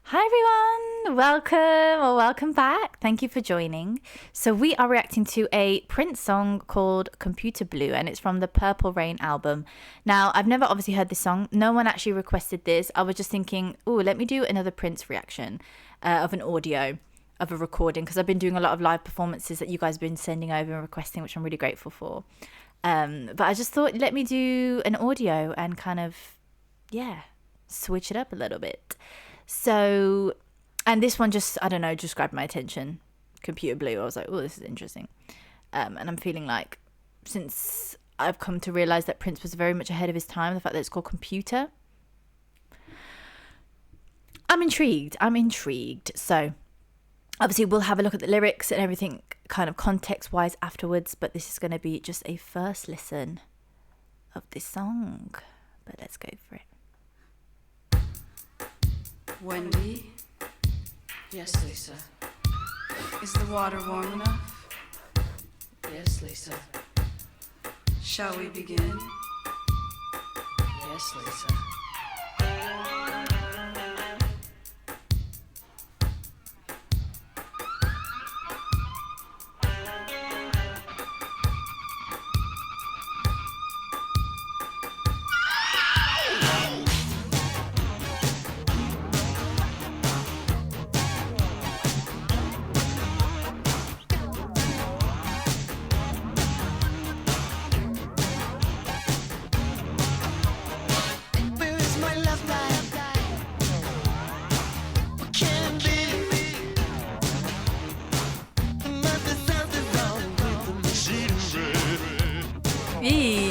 Hi everyone, welcome back. Thank you for joining. So we are reacting to a Prince song called Computer Blue, and it's from the Purple Rain album. Now, I've never obviously heard this song. No one actually requested this. I was just thinking, oh, let me do another Prince reaction of an audio, of a recording, because I've been doing a lot of live performances that you guys have been sending over and requesting, which I'm really grateful for. But I just thought, let me do an audio and kind of, switch it up a little bit. So, and this one just, I don't know, just grabbed my attention. Computer Blue. I was like, oh, this is interesting. And I'm feeling like, since I've come to realize that Prince was very much ahead of his time, the fact that it's called Computer, I'm intrigued. So, obviously, we'll have a look at the lyrics and everything kind of context-wise afterwards, but this is going to be just a first listen of this song. But let's go for it. Wendy? Yes, Lisa. Is the water warm enough? Yes, Lisa. Shall we begin? Yes, Lisa. Eee.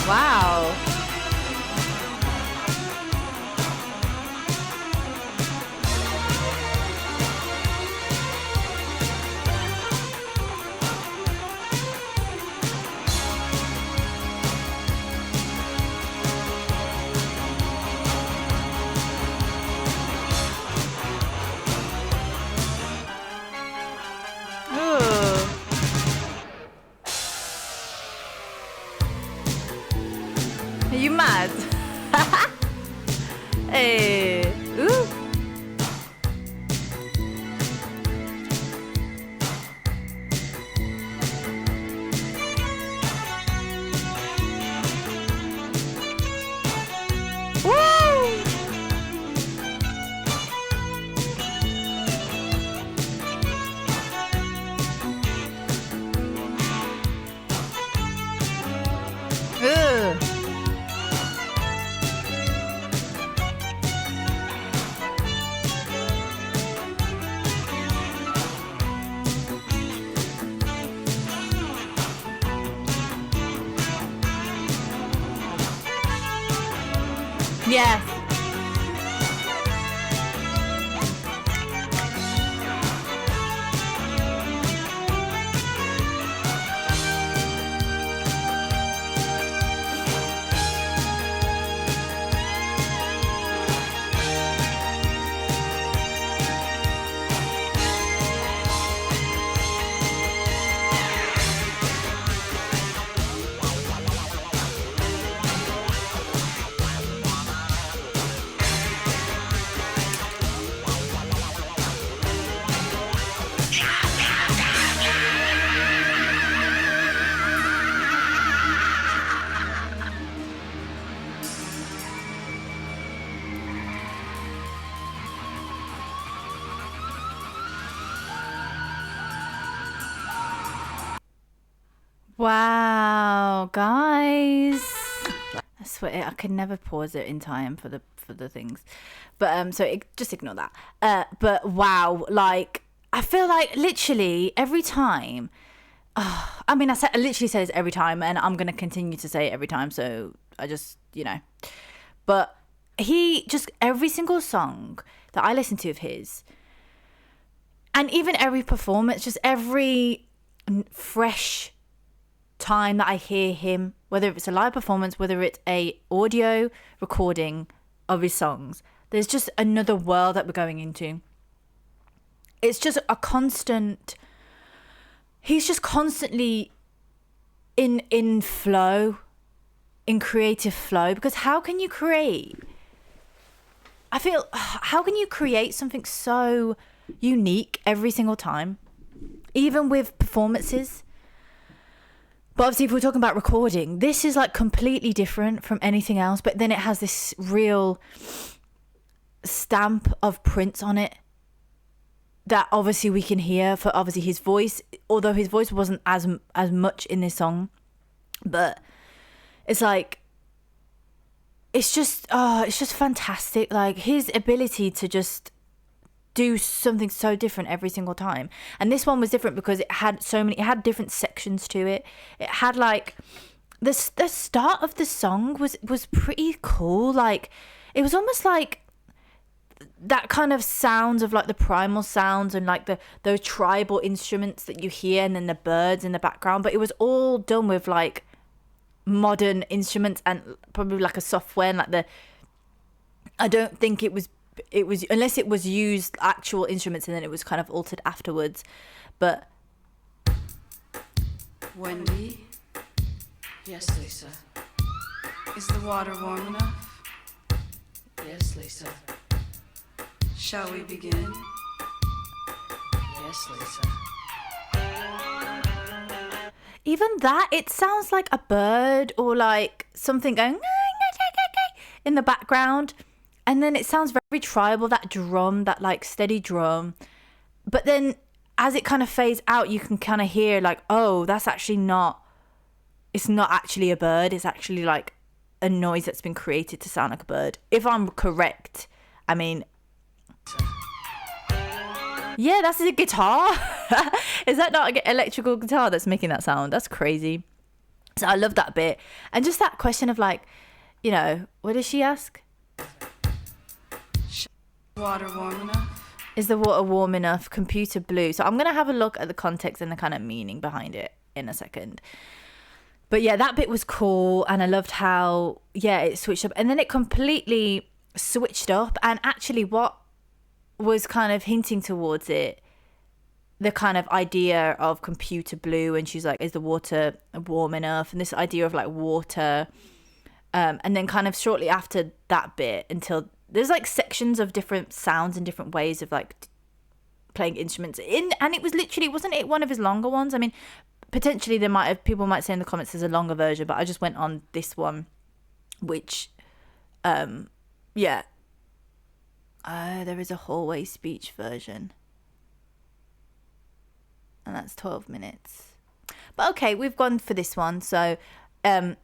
Wow. Ooh. Are you mad? Hey. Ooh. Woo! Ooh. Yes. guys. I swear I could never pause it in time for the things. But just ignore that. But wow, like I feel like literally every time. I mean, I literally say this every time, and I'm gonna continue to say it every time. So I just, but he just every single song that I listen to of his, and even every performance, just every fresh time that I hear him, whether it's a live performance, whether it's a audio recording of his songs, there's just another world that we're going into. It's just a constant. He's just constantly in flow, in creative flow. Because how can you create? I feel how can you create something so unique every single time, even with performances? But obviously, if we're talking about recording, this is like completely different from anything else. But then it has this real stamp of Prince on it that obviously we can hear for obviously his voice, although his voice wasn't as much in this song. But it's like, it's just fantastic. Like his ability to just do something so different every single time. And this one was different because it had different sections to it. It had like the start of the song was pretty cool. Like it was almost like that kind of sounds of like the primal sounds and like those tribal instruments that you hear, and then the birds in the background, but it was all done with like modern instruments and probably like a software, and like I don't think it was unless it was used actual instruments and then it was kind of altered afterwards. But Wendy? Yes, Lisa. Is the water warm enough? Yes, Lisa. Shall we begin? Yes, Lisa. even that, it sounds like a bird or like something going in the background. And then it sounds very tribal, that drum, that like steady drum. But then as it kind of fades out, you can kind of hear like, oh, that's actually not, it's not actually a bird. It's actually like a noise that's been created to sound like a bird. If I'm correct, I mean, yeah, that's a guitar. Is that not an electrical guitar that's making that sound? That's crazy. So I love that bit. And just that question of like, you know, what does she ask? Water warm enough? Is the water warm enough? Computer blue. So I'm going to have a look at the context and the kind of meaning behind it in a second. But yeah, that bit was cool. And I loved how, yeah, it switched up. And then it completely switched up. And actually what was kind of hinting towards it, the kind of idea of computer blue. And she's like, is the water warm enough? And this idea of like water. And then kind of shortly after that bit, until there's like sections of different sounds and different ways of like playing instruments in, and it was literally, wasn't it one of his longer ones? I mean, potentially there might have, people might say in the comments there's a longer version, but I just went on this one, which yeah, there is a hallway speech version, and that's 12 minutes. But okay, we've gone for this one, so yeah.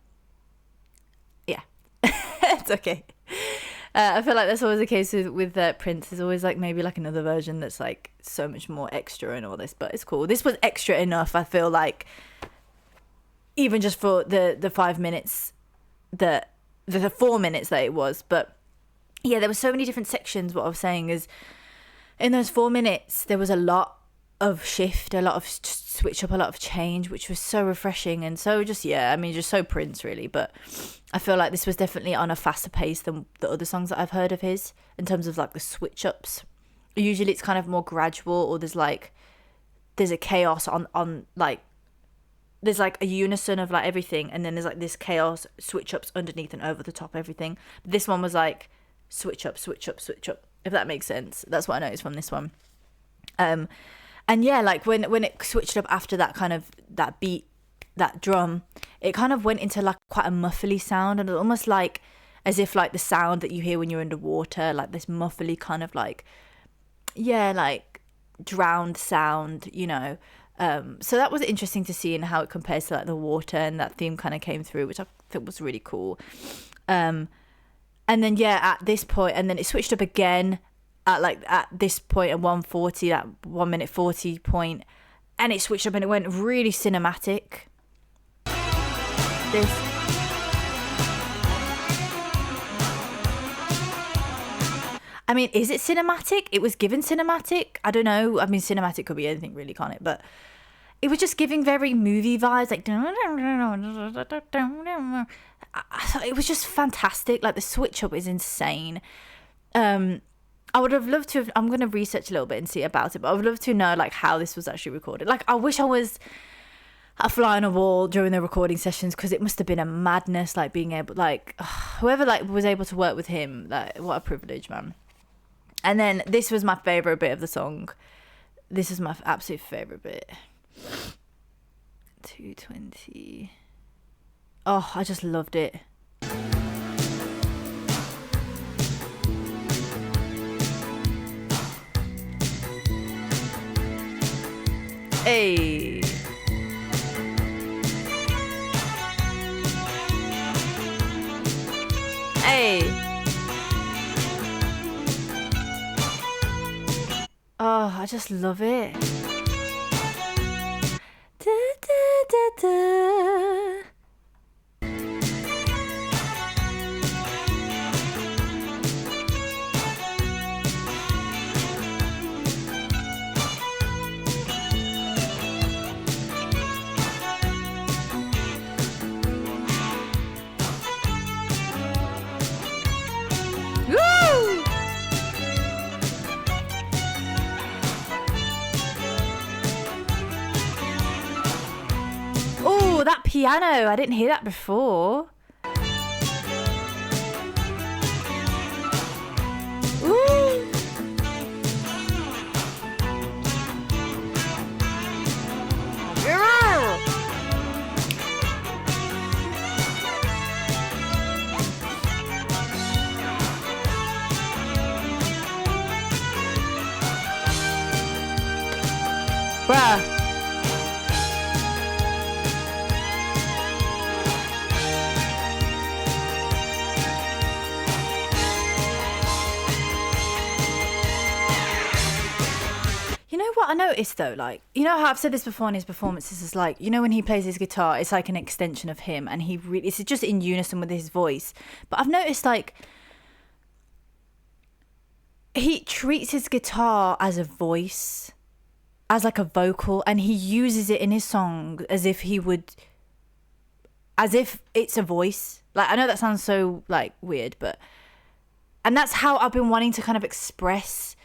It's okay. I feel like that's always the case with Prince. There's always like maybe like another version that's like so much more extra and all this, but it's cool. This was extra enough, I feel like, even just for the 5 minutes, the 4 minutes that it was. But yeah, there were so many different sections. What I was saying is, in those 4 minutes, there was a lot of shift, a lot of switch up, a lot of change, which was so refreshing and so just, yeah, I mean, just so Prince really. But I feel like this was definitely on a faster pace than the other songs that I've heard of his in terms of like the switch ups. Usually it's kind of more gradual, or there's a chaos on like, there's like a unison of like everything, and then there's like this chaos switch ups underneath and over the top everything. But this one was like switch up, switch up, switch up, if that makes sense. That's what I noticed from this one. And yeah, like when it switched up after that kind of, that beat, that drum, it kind of went into like quite a muffly sound, and almost like as if like the sound that you hear when you're underwater, like this muffly kind of like, yeah, like drowned sound, you know. So that was interesting to see, and how it compares to like the water, and that theme kind of came through, which I thought was really cool. And then at this point, and then it switched up again at this point at 1:40, that 1 minute 40 point, and it switched up and it went really cinematic. This. I mean, is it cinematic? It was given cinematic. I don't know. I mean, cinematic could be anything really, can't it? But it was just giving very movie vibes, like it was just fantastic. Like the switch up is insane. I would have loved to have, I'm going to research a little bit and see about it, but I would love to know like how this was actually recorded. Like I wish I was a fly on a wall during the recording sessions, because it must have been a madness, like being able, like whoever like was able to work with him, like what a privilege, man. And then this was my favorite bit of the song. This is my absolute favorite bit. 2:20. Oh, I just loved it. Hey. Hey. Oh, I just love it. Da, da, da, da. Woo! Oh, that piano. I didn't hear that before. Ooh. Yeah. Bruh. You know what I noticed though, like, you know how I've said this before in his performances, is like, you know, when he plays his guitar, it's like an extension of him, and he really, it's just in unison with his voice. But I've noticed like he treats his guitar as a voice, as like a vocal, and he uses it in his song as if it's a voice. Like, I know that sounds so like weird, but, and that's how I've been wanting to kind of express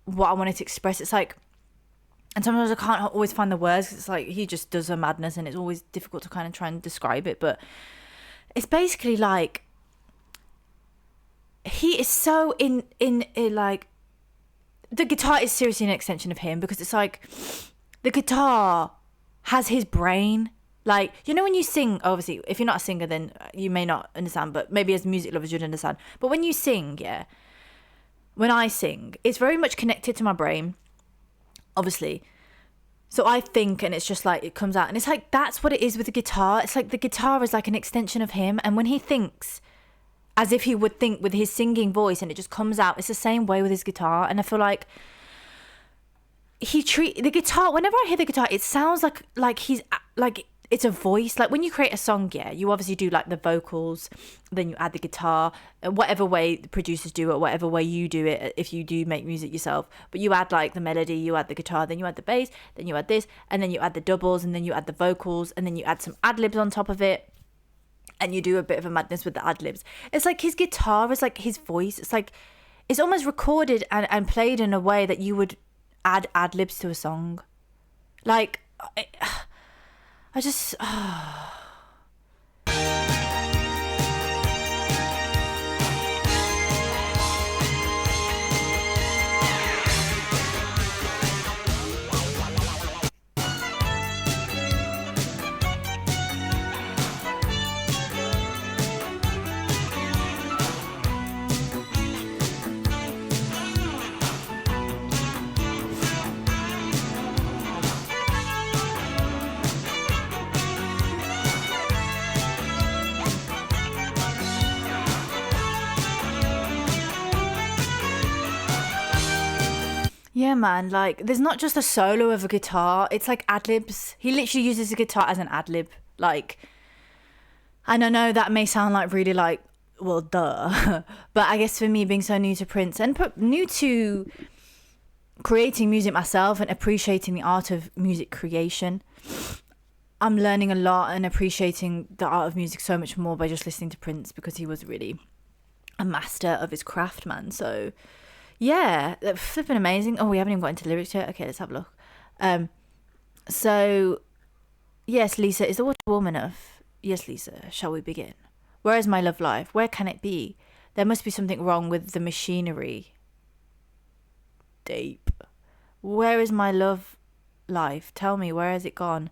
what I wanted to express. It's like, and sometimes I can't always find the words, 'cause it's like he just does a madness, and it's always difficult to kind of try and describe it. But it's basically like he is so in like, the guitar is seriously an extension of him, because it's like the guitar has his brain. Like, you know, when you sing, obviously if you're not a singer then you may not understand, but maybe as music lovers you'd understand. But when you sing, when I sing, it's very much connected to my brain, obviously. So I think, and it's just like, it comes out, and it's like, that's what it is with the guitar. It's like the guitar is like an extension of him, and when he thinks as if he would think with his singing voice, and it just comes out, it's the same way with his guitar. And I feel like the guitar, whenever I hear the guitar, it sounds like he's like, it's a voice. Like when you create a song, you obviously do like the vocals, then you add the guitar, whatever way the producers do it, whatever way you do it, if you do make music yourself. But you add like the melody, you add the guitar, then you add the bass, then you add this, and then you add the doubles, and then you add the vocals, and then you add some ad-libs on top of it, and you do a bit of a madness with the ad-libs. It's like his guitar is like his voice. It's like, it's almost recorded and played in a way that you would add ad-libs to a song. Like, I just... Yeah, man. Like, there's not just a solo of a guitar. It's like ad libs. He literally uses the guitar as an ad lib. Like, and I know that may sound like really like, well, duh. But I guess for me, being so new to Prince and new to creating music myself and appreciating the art of music creation, I'm learning a lot and appreciating the art of music so much more by just listening to Prince, because he was really a master of his craft, man. So yeah, flipping amazing. Oh, we haven't even got into lyrics yet. Okay, let's have a look. So yes, Lisa, is the water warm enough? Yes, Lisa, shall we begin? Where is my love life? Where can it be? There must be something wrong with the machinery. Deep. Where is my love life? Tell me, where has it gone?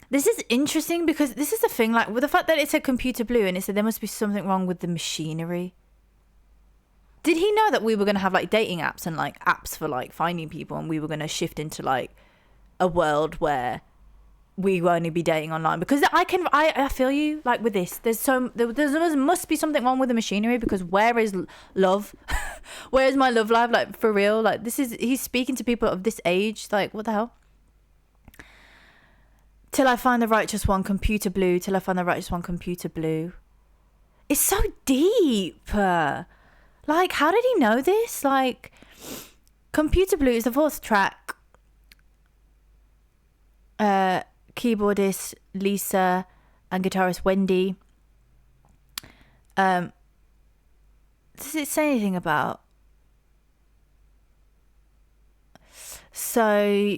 This is interesting because this is the thing, like, with the fact that it said computer blue and it said there must be something wrong with the machinery. Did he know that we were going to have like dating apps and like apps for like finding people, and we were going to shift into like a world where we will only be dating online? Because I feel you, like, with this, there must be something wrong with the machinery, because where is love? Where is my love life? Like, for real, like, he's speaking to people of this age. Like, what the hell? Till I find the righteous one, computer blue. Till I find the righteous one, computer blue. It's so deep. Like, how did he know this? Like, computer blue is the fourth track. Keyboardist Lisa and guitarist Wendy. Does it say anything about? So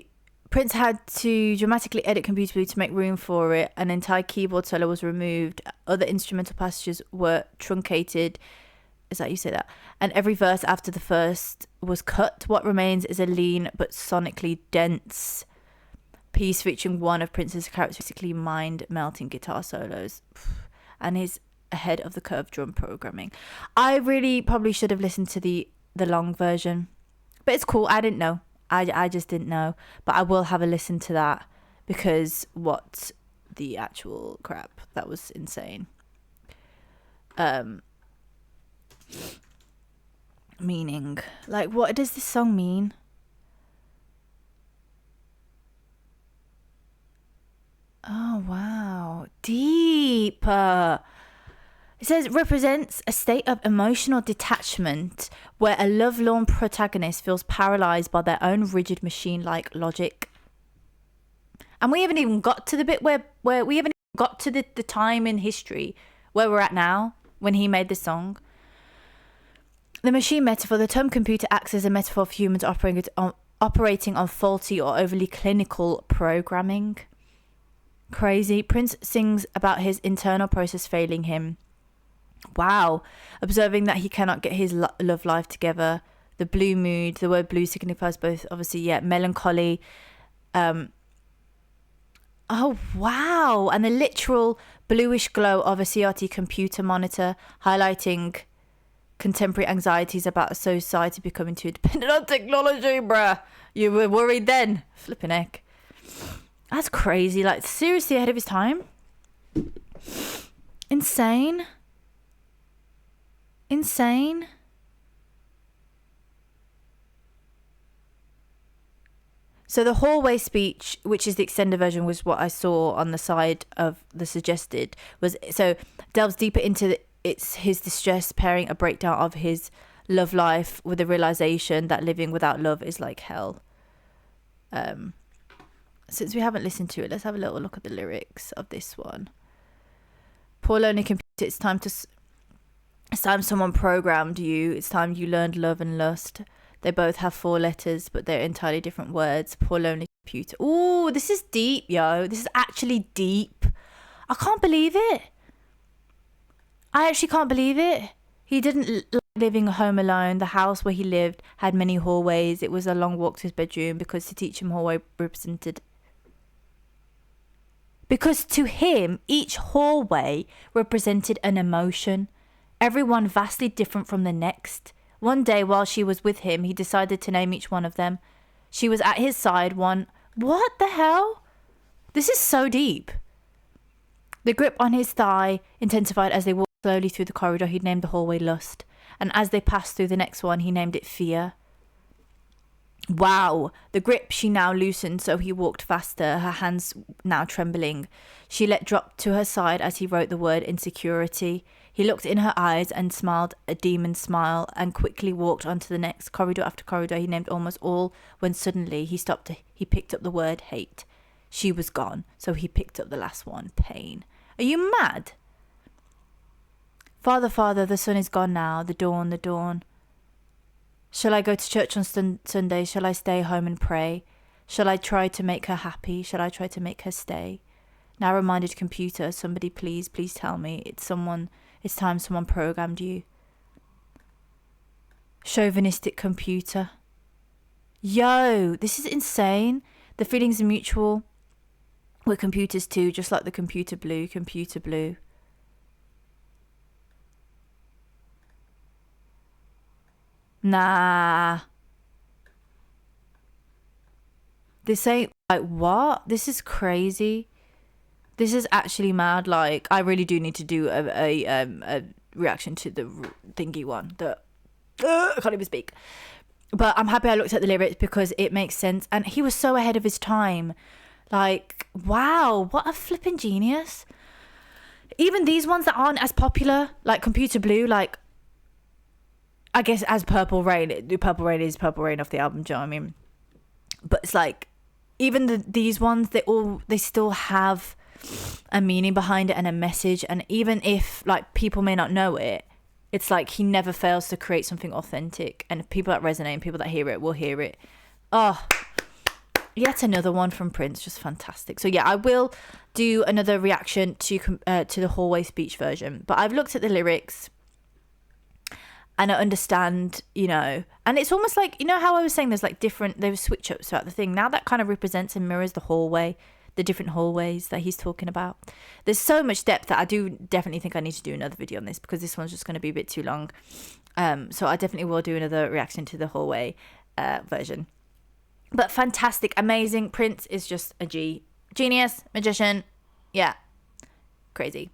Prince had to dramatically edit Computer Blue to make room for it. An entire keyboard solo was removed. Other instrumental passages were truncated. Is that you say that? And every verse after the first was cut. What remains is a lean but sonically dense piece featuring one of Prince's characteristically mind-melting guitar solos, and his ahead of the curve drum programming. I really probably should have listened to the long version, but it's cool. I didn't know. I just didn't know, but I will have a listen to that, because what the actual crap, that was insane. Meaning, like, what does this song mean? Oh wow, deep. It says represents a state of emotional detachment where a lovelorn protagonist feels paralyzed by their own rigid machine-like logic. And we haven't even got to the bit where we haven't even got to the time in history where we're at now when he made this song. The machine metaphor, the term computer acts as a metaphor for humans operating on faulty or overly clinical programming. Crazy. Prince sings about his internal process failing him. Wow. Observing that he cannot get his love life together. The blue mood, the word blue signifies both, obviously, melancholy. Oh wow. And the literal bluish glow of a CRT computer monitor, highlighting contemporary anxieties about a society becoming too dependent on technology, bruh. You were worried then. Flipping heck. That's crazy. Like, seriously ahead of his time. Insane. So the hallway speech, which is the extended version, was what I saw on the side of the suggested, was so delves deeper into his distress, pairing a breakdown of his love life with the realization that living without love is like hell. Since we haven't listened to it, let's have a little look at the lyrics of this one. Poor lonely computer, it's time someone programmed you. It's time you learned love and lust. They both have 4 letters, but they're entirely different words. Poor lonely computer. Ooh, this is deep, yo. This is actually deep. I can't believe it. I actually can't believe it. He didn't like living home alone. The house where he lived had many hallways. It was a long walk to his bedroom, because to teach him hallway represented... Because to him, each hallway represented an emotion, everyone vastly different from the next. One day while she was with him, he decided to name each one of them. She was at his side, one... What the hell? This is so deep. The grip on his thigh intensified as they walked slowly through the corridor. He'd named the hallway Lust. And as they passed through the next one, he named it Fear. Wow. The grip she now loosened, so he walked faster, her hands now trembling. She let drop to her side as he wrote the word insecurity. He looked in her eyes and smiled a demon smile and quickly walked onto the next corridor after corridor. He named almost all when suddenly he stopped. He picked up the word hate. She was gone, so he picked up the last one, pain. Are you mad? Father, Father, the sun is gone now, the dawn, the dawn. Shall I go to church on Sunday? Shall I stay home and pray? Shall I try to make her happy? Shall I try to make her stay? Narrow-minded computer, somebody please tell me it's time someone programmed you. Chauvinistic computer. Yo, this is insane. The feelings are mutual. We're computers too, just like the computer blue, computer blue. Nah. This ain't, like, what? This is crazy. This is actually mad. Like, I really do need to do a reaction to the thingy one. I can't even speak. But I'm happy I looked at the lyrics because it makes sense. And he was so ahead of his time. Like, wow, what a flipping genius. Even these ones that aren't as popular, like Computer Blue, like, I guess as Purple Rain. Purple Rain is Purple Rain off the album, do you know what I mean? But it's like, even these ones, they still have a meaning behind it and a message. And even if, like, people may not know it, it's like he never fails to create something authentic. And people that resonate and people that hear it will hear it. Oh, yet another one from Prince, just fantastic. So yeah, I will do another reaction to the hallway speech version. But I've looked at the lyrics and I understand, you know, and it's almost like, you know how I was saying there's like there was switch ups throughout the thing. Now that kind of represents and mirrors the hallway, the different hallways that he's talking about. There's so much depth that I do definitely think I need to do another video on this because this one's just going to be a bit too long. So I definitely will do another reaction to the hallway version. But fantastic, amazing. Prince is just a genius, magician. Yeah, crazy.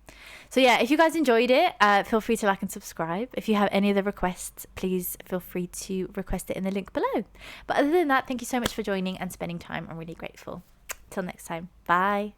So yeah, if you guys enjoyed it, feel free to like and subscribe. If you have any other requests, please feel free to request it in the link below. But other than that, thank you so much for joining and spending time. I'm really grateful. Till next time, bye.